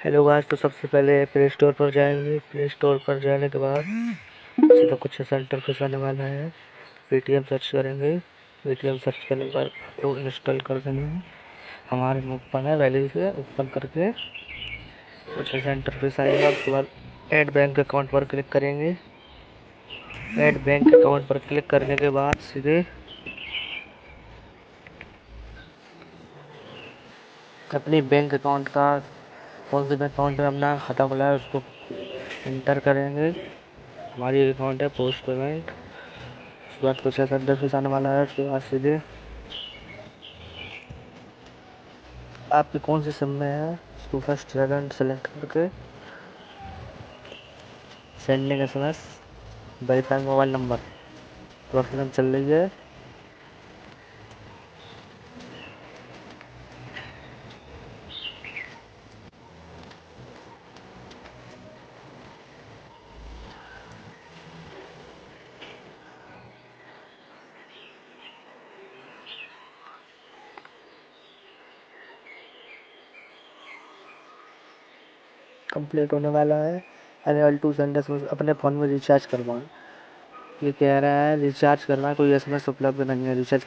Hello guys, तो सबसे पहले प्ले स्टोर पर जाएंगे। प्ले स्टोर पर जाने के बाद सीधा कुछ ऐसा इंटरफेस आने वाला है। पेटीएम सर्च करेंगे। पेटीएम सर्च करने के बाद तो इंस्टॉल कर देंगे। हमारे में ओपन है, पहले से ओपन करके कुछ ऐसा इंटरफेस आएगा। उसके बाद ऐड बैंक अकाउंट पर क्लिक करेंगे। ऐड बैंक अकाउंट पर क्लिक करने के बाद सीधे अपने बैंक अकाउंट का कौन से अकाउंट में अपना खाता खुला है उसको इंटर करेंगे। हमारी अकाउंट है पोस्ट पेमेंट। उसके बाद कुछ ऐसा इंटरफेस आने वाला है। उसके बाद सीधे आपके कौन से सिम में है उसको फर्स्ट सेकंड सेलेक्ट करके sending SMS verify mobile number processing चल रही है। कंप्लीट होने वाला है। एनुअल 2 सेंडर्स में अपने फ़ोन में रिचार्ज करवाएं। ये कह रहा है रिचार्ज करना, कोई SMS उपलब्ध नहीं है। रिचार्ज